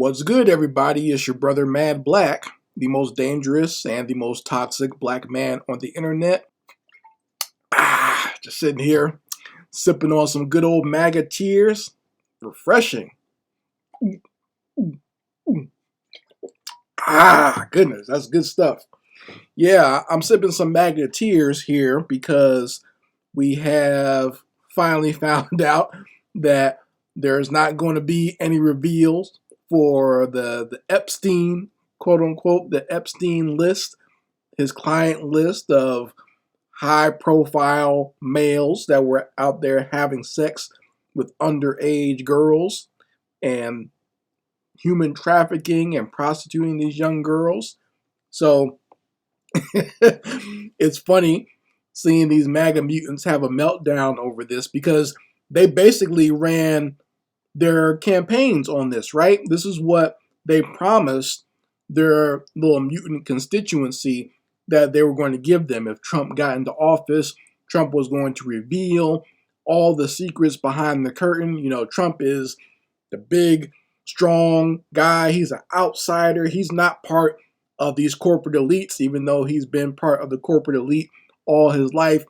What's good, everybody? It's your brother Mad Black, the most dangerous and the most toxic black man on the internet. Just sitting here, sipping on some good old Maga tears. Refreshing. Goodness, that's good stuff. Yeah, I'm sipping some Maga tears here because we have finally found out that there's not going to be any reveals for the Epstein, quote unquote, the Epstein list, his client list of high profile males that were out there having sex with underage girls and human trafficking and prostituting these young girls. So it's funny seeing these MAGA mutants have a meltdown over this because they basically ran their campaigns on this, right? This is what they promised their little mutant constituency that they were going to give them. If Trump got into office, Trump was going to reveal all the secrets behind the curtain. You know, Trump is the big, strong guy. He's an outsider. He's not part of these corporate elites, even though he's been part of the corporate elite all his life.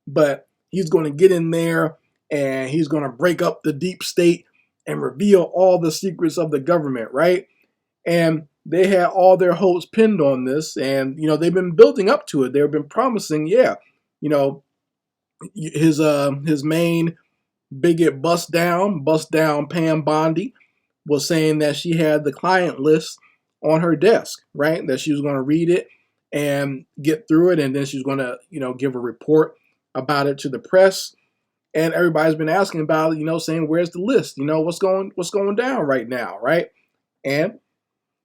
But he's going to get in there and he's going to break up the deep state and reveal all the secrets of the government, right? And they had all their hopes pinned on this, and they've been building up to it. They've been promising, his main bigot bust down Pam Bondi was saying that she had the client list on her desk, right? That she was going to read it and get through it, and then she was going to, give a report about it to the press. And everybody's been asking about it, saying, where's the list? What's going down right now, right? And,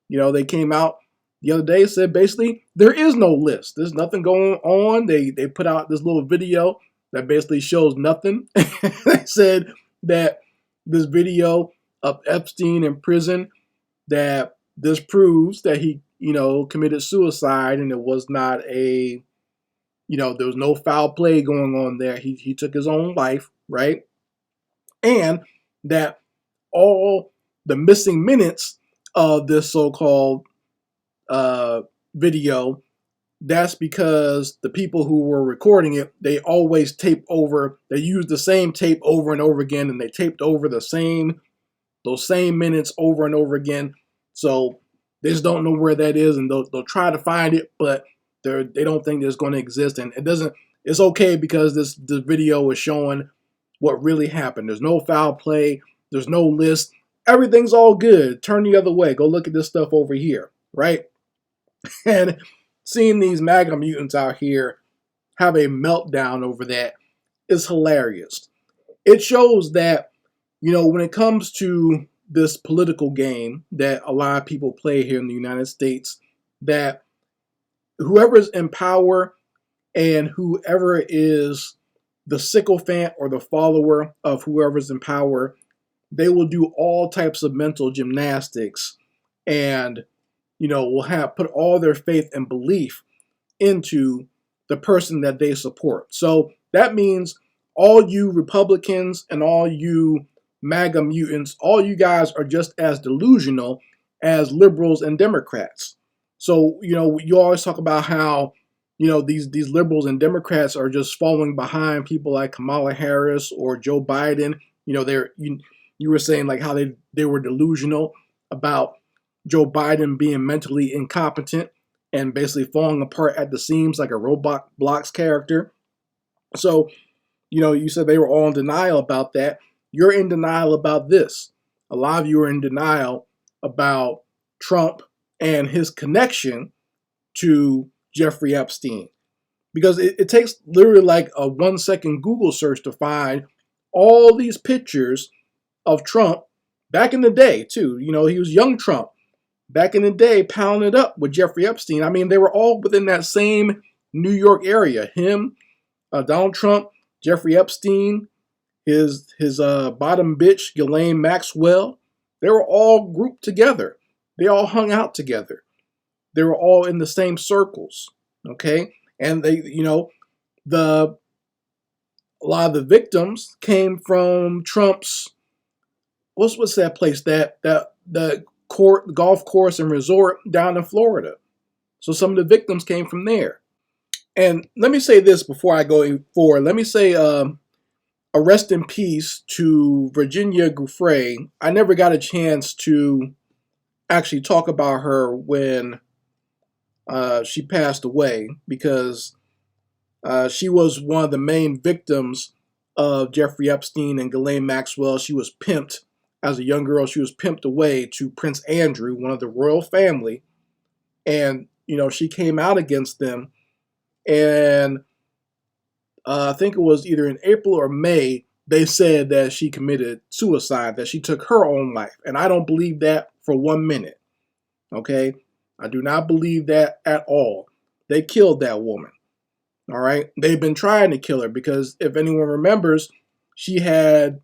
they came out the other day and said, basically, there is no list. There's nothing going on. They put out this little video that basically shows nothing. They said that this video of Epstein in prison, that this proves that he, committed suicide, and it was not a there was no foul play going on there. He took his own life, right? And that all the missing minutes of this so-called video, that's because the people who were recording it, they always tape over, they used the same tape over and over again, and they taped over those same minutes over and over again. So they just don't know where that is, and they'll try to find it, but they don't think it's going to exist, and it's okay because this video is showing what really happened. There's no foul play, there's no list, everything's all good. Turn the other way, go look at this stuff over here, right? And seeing these MAGA mutants out here have a meltdown over that is hilarious. It shows that, when it comes to this political game that a lot of people play here in the United States, that whoever's in power and whoever is the sycophant or the follower of whoever's in power, they will do all types of mental gymnastics and, will put all their faith and belief into the person that they support. So that means all you Republicans and all you MAGA mutants, all you guys are just as delusional as liberals and Democrats. So, you always talk about how, these liberals and Democrats are just following behind people like Kamala Harris or Joe Biden. You were saying like how they were delusional about Joe Biden being mentally incompetent and basically falling apart at the seams like a Roblox character. So, you said they were all in denial about that. You're in denial about this. A lot of you are in denial about Trump and his connection to Jeffrey Epstein. Because it takes literally like a 1-second Google search to find all these pictures of Trump back in the day, too. He was young Trump back in the day, pounding it up with Jeffrey Epstein. I mean, they were all within that same New York area. Him, Donald Trump, Jeffrey Epstein, his bottom bitch, Ghislaine Maxwell. They were all grouped together. They all hung out together. They were all in the same circles, okay? And they, a lot of the victims came from Trump's, what's that place, that golf course and resort down in Florida. So some of the victims came from there. And let me say this before I go forward. Let me say a rest in peace to Virginia Giuffre. I never got a chance to actually talk about her when she passed away, because she was one of the main victims of Jeffrey Epstein and Ghislaine Maxwell. She was pimped as a young girl. She was pimped away to Prince Andrew, one of the royal family. And, she came out against them. And I think it was either in April or May, they said that she committed suicide, that she took her own life. And I don't believe that for 1 minute. Okay? I do not believe that at all. They killed that woman. All right? They've been trying to kill her because if anyone remembers, she had,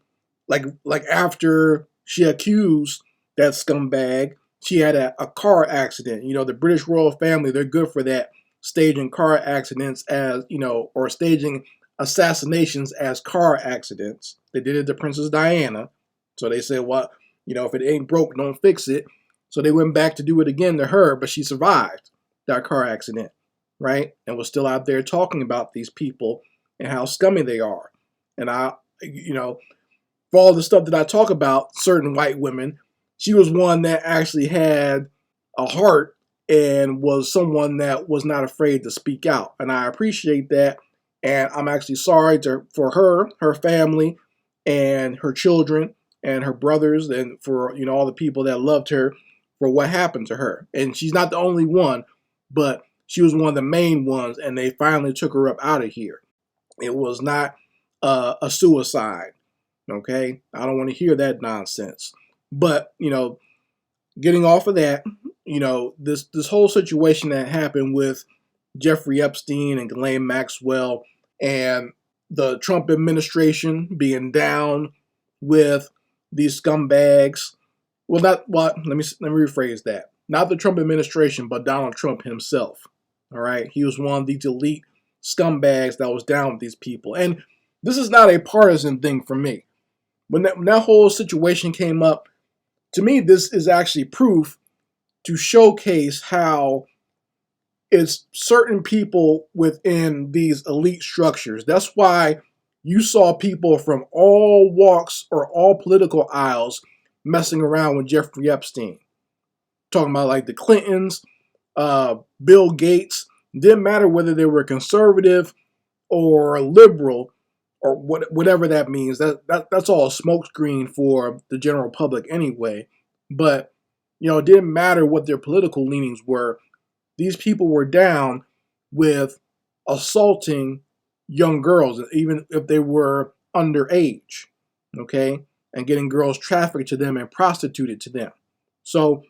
like after she accused that scumbag, she had a car accident. The British royal family, they're good for that, staging car accidents as, or staging assassinations as car accidents. They did it to Princess Diana. So they said, well, if it ain't broke, don't fix it. So they went back to do it again to her, but she survived that car accident, right? And was still out there talking about these people and how scummy they are. And for all the stuff that I talk about, certain white women, she was one that actually had a heart and was someone that was not afraid to speak out. And I appreciate that. And I'm actually sorry for her family, and her children, and her brothers, and for all the people that loved her for what happened to her. And she's not the only one, but she was one of the main ones, and they finally took her up out of here. It was not a suicide. Okay? I don't want to hear that nonsense. But, getting off of that, this whole situation that happened with Jeffrey Epstein and Ghislaine Maxwell, and the Trump administration being down with these scumbags. Well, let me rephrase that. Not the Trump administration, but Donald Trump himself. All right? He was one of these elite scumbags that was down with these people. And this is not a partisan thing for me. When that whole situation came up, to me, this is actually proof to showcase how it's certain people within these elite structures. That's why you saw people from all walks or all political aisles messing around with Jeffrey Epstein. Talking about like the Clintons, Bill Gates. Didn't matter whether they were conservative or liberal or whatever that means. That's all a smokescreen for the general public anyway. But, it didn't matter what their political leanings were. These people were down with assaulting young girls, even if they were underage, okay? And getting girls trafficked to them and prostituted to them. So,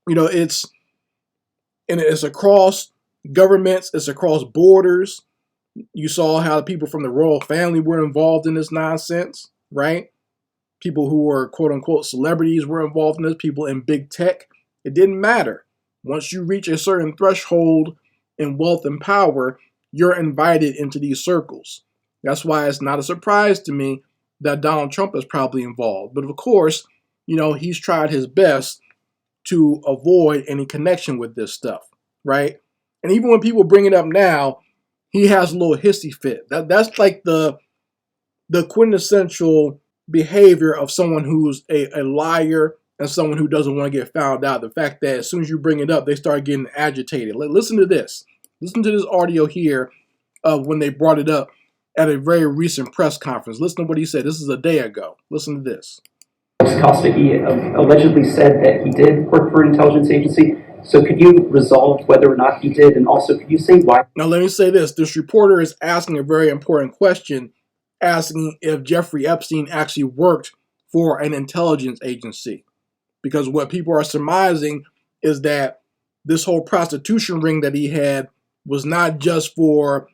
it's across governments, it's across borders. You saw how the people from the royal family were involved in this nonsense, right? People who were quote-unquote celebrities were involved in this, people in big tech. It didn't matter. Once you reach a certain threshold in wealth and power, you're invited into these circles. That's why it's not a surprise to me that Donald Trump is probably involved. But of course, he's tried his best to avoid any connection with this stuff, right? And even when people bring it up now, he has a little hissy fit. That's like the quintessential behavior of someone who's a liar and someone who doesn't want to get found out. The fact that as soon as you bring it up, they start getting agitated. Listen to this. Listen to this audio here of when they brought it up at a very recent press conference. Listen to what he said. This is a day ago. Listen to this. Costa, he allegedly said that he did work for an intelligence agency. So could you resolve whether or not he did? And also, could you say why? Now, let me say this. This reporter is asking a very important question, asking if Jeffrey Epstein actually worked for an intelligence agency. Because what people are surmising is that this whole prostitution ring that he had was not just for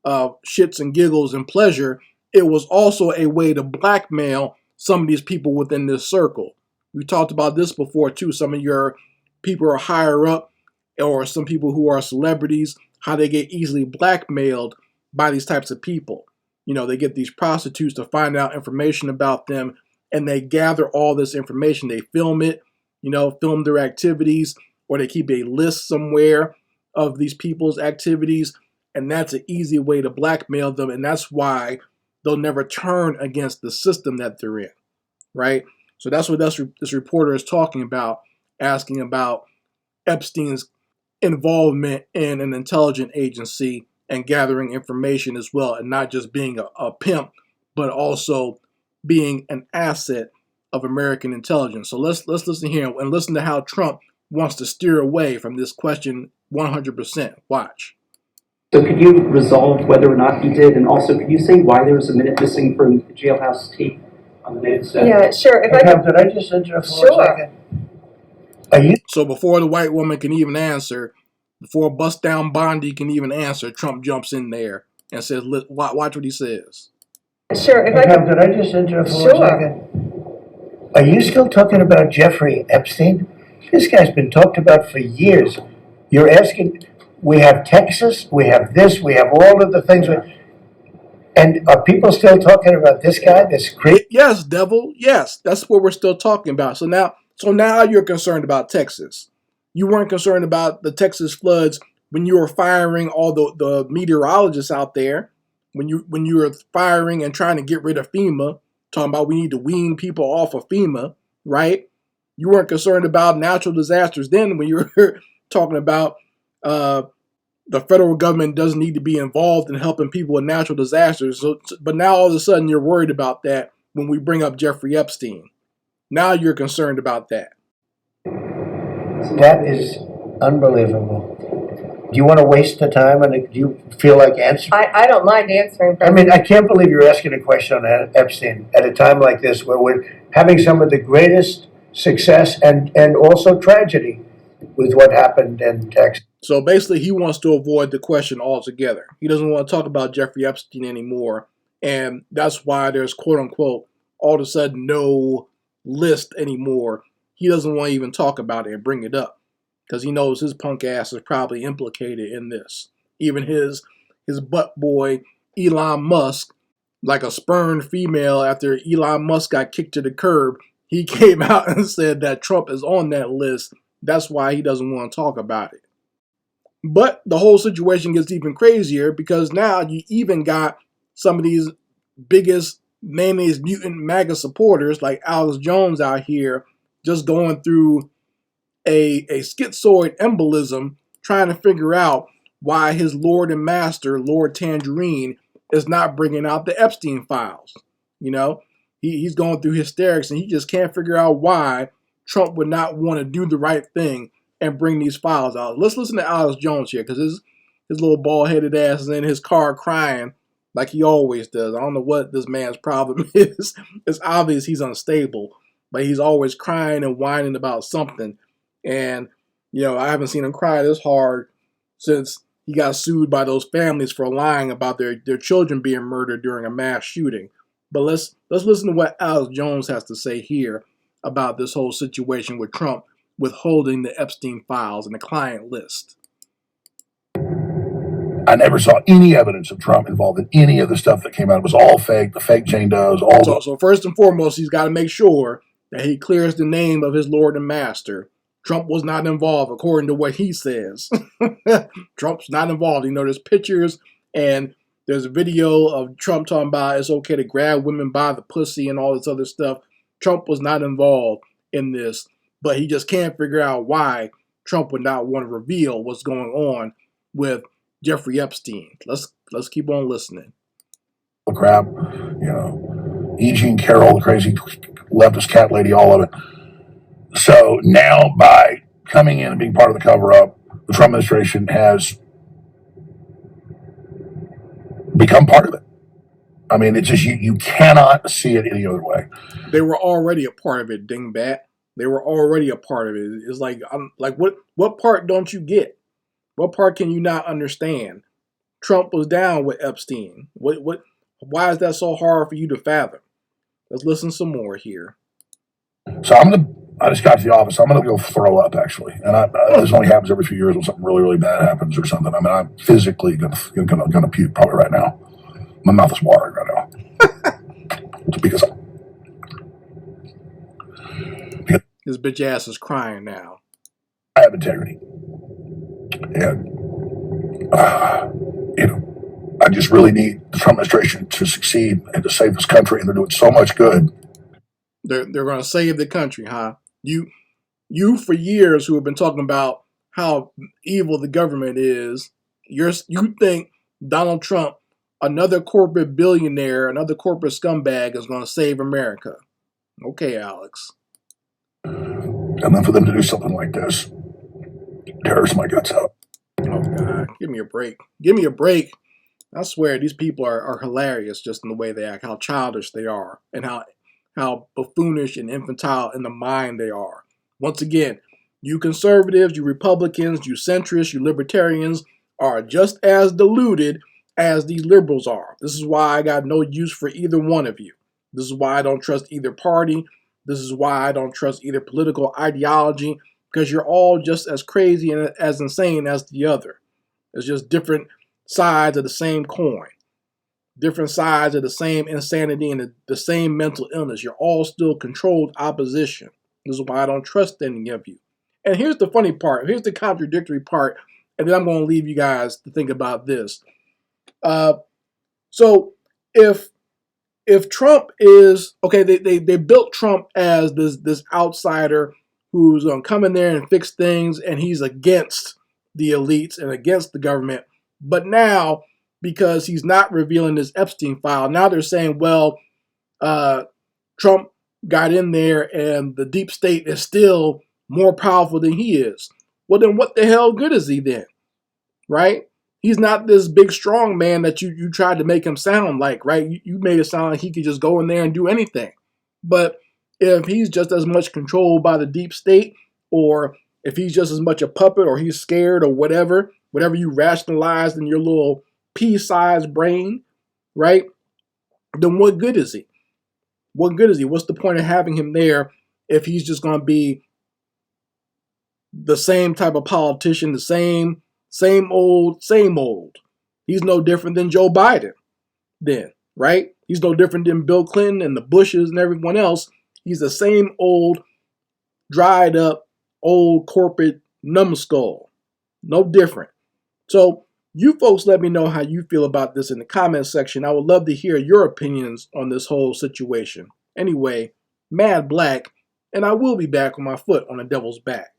shits and giggles and pleasure. It was also a way to blackmail some of these people within this circle. We talked about this before too. Some of your people are higher up, or some people who are celebrities, how they get easily blackmailed by these types of people. They get these prostitutes to find out information about them, and they gather all this information. They film it, film their activities, or they keep a list somewhere of these people's activities. And that's an easy way to blackmail them. And that's why they'll never turn against the system that they're in, right? So that's what this reporter is talking about, asking about Epstein's involvement in an intelligence agency and gathering information as well, and not just being a pimp, but also being an asset of American intelligence. So let's listen here and listen to how Trump wants to steer away from this question 100%. Watch. So could you resolve whether or not he did, and also could you say why there was a minute missing from the jailhouse tape on the night of the Yeah, sure. If I Could I just interrupt for Sure. 1 second? Are you So before the white woman can even answer, before Bust Down Bondi can even answer, Trump jumps in there and says, watch what he says. Sure. If I could I just interrupt for Sure. 1 second? Are you still talking about Jeffrey Epstein? This guy's been talked about for years. You're asking, we have Texas, we have this, we have all of the things. And are people still talking about this guy, this crazy? Yes, devil. Yes, that's what we're still talking about. So now you're concerned about Texas. You weren't concerned about the Texas floods when you were firing all the meteorologists out there, when you were firing and trying to get rid of FEMA, talking about we need to wean people off of FEMA, right? You weren't concerned about natural disasters then when you were talking about the federal government doesn't need to be involved in helping people with natural disasters. But now all of a sudden you're worried about that when we bring up Jeffrey Epstein. Now you're concerned about that. That is unbelievable. Do you want to waste the time, and do you feel like answering? I don't mind answering. I mean, I can't believe you're asking a question on Epstein at a time like this, where we're having some of the greatest success and also tragedy with what happened in Texas. So basically, he wants to avoid the question altogether. He doesn't want to talk about Jeffrey Epstein anymore. And that's why there's, quote unquote, all of a sudden no list anymore. He doesn't want to even talk about it and bring it up because he knows his punk ass is probably implicated in this. Even his butt boy, Elon Musk, like a spurned female after Elon Musk got kicked to the curb, he came out and said that Trump is on that list. That's why he doesn't want to talk about it. But the whole situation gets even crazier because now you even got some of these biggest mayonnaise mutant MAGA supporters like Alex Jones out here just going through a schizoid embolism trying to figure out why his Lord and Master, Lord Tangerine, is not bringing out the Epstein files. He's going through hysterics and he just can't figure out why Trump would not want to do the right thing and bring these files out. Let's listen to Alex Jones here because his little bald-headed ass is in his car crying like he always does. I don't know what this man's problem is. It's obvious he's unstable, but he's always crying and whining about something. And, I haven't seen him cry this hard since he got sued by those families for lying about their children being murdered during a mass shooting. But let's listen to what Alex Jones has to say here about this whole situation with Trump withholding the Epstein files and the client list. I never saw any evidence of Trump involved in any of the stuff that came out. It was all fake. The fake Jane Does. So first and foremost, he's got to make sure that he clears the name of his Lord and Master. Trump was not involved, according to what he says. Trump's not involved. There's pictures and there's a video of Trump talking about it's okay to grab women by the pussy and all this other stuff. Trump was not involved in this, but he just can't figure out why Trump would not want to reveal what's going on with Jeffrey Epstein. Let's keep on listening. Crap, E. Jean Carroll, the crazy leftist cat lady, all of it. So now, by coming in and being part of the cover-up, the Trump administration has become part of it. I mean, it's just you cannot see it any other way. They were already a part of it, dingbat. They were already a part of it. It's like, what part don't you get? What part can you not understand? Trump was down with Epstein. Why is that so hard for you to fathom? Let's listen some more here. So I just got to the office. I'm going to go throw up, actually. And this only happens every few years when something really, really bad happens or something. I mean, I'm physically going to puke probably right now. My mouth is watering right now. because His bitch ass is crying now. I have integrity. And, you know, I just really need the Trump administration to succeed and to save this country, and they're doing so much good. They're going to save the country, huh? You for years who have been talking about how evil the government is, you think Donald Trump, another corporate billionaire, another corporate scumbag, is going to save America. Okay, Alex. And then for them to do something like this tears my guts out. Oh, God. Give me a break. Give me a break. I swear, these people are hilarious just in the way they act, how childish they are, and how buffoonish and infantile in the mind they are. Once again, you conservatives, you Republicans, you centrists, you libertarians are just as deluded as these liberals are. This is why I got no use for either one of you. This is why I don't trust either party. This is why I don't trust either political ideology, because you're all just as crazy and as insane as the other. It's just different sides of the same coin. Different sides of the same insanity and the same mental illness. You're all still controlled opposition. This is why I don't trust any of you. And here's the funny part. Here's the contradictory part. And then I'm going to leave you guys to think about this. So if Trump is, okay, they built Trump as this outsider who's going to come in there and fix things, and he's against the elites and against the government. But now, because he's not revealing this Epstein file, now they're saying, well, Trump got in there and the deep state is still more powerful than he is. Well, then what the hell good is he then? Right? He's not this big, strong man that you tried to make him sound like, right? You made it sound like he could just go in there and do anything. But if he's just as much controlled by the deep state, or if he's just as much a puppet, or he's scared, or whatever you rationalized in your little pea-sized brain, right? Then what good is he? What good is he? What's the point of having him there if he's just going to be the same type of politician, the same old. He's no different than Joe Biden then, right? He's no different than Bill Clinton and the Bushes and everyone else. He's the same old, dried up, old corporate numbskull. No different. So you folks let me know how you feel about this in the comment section. I would love to hear your opinions on this whole situation. Anyway, Mad Black, and I will be back on my foot on the devil's back.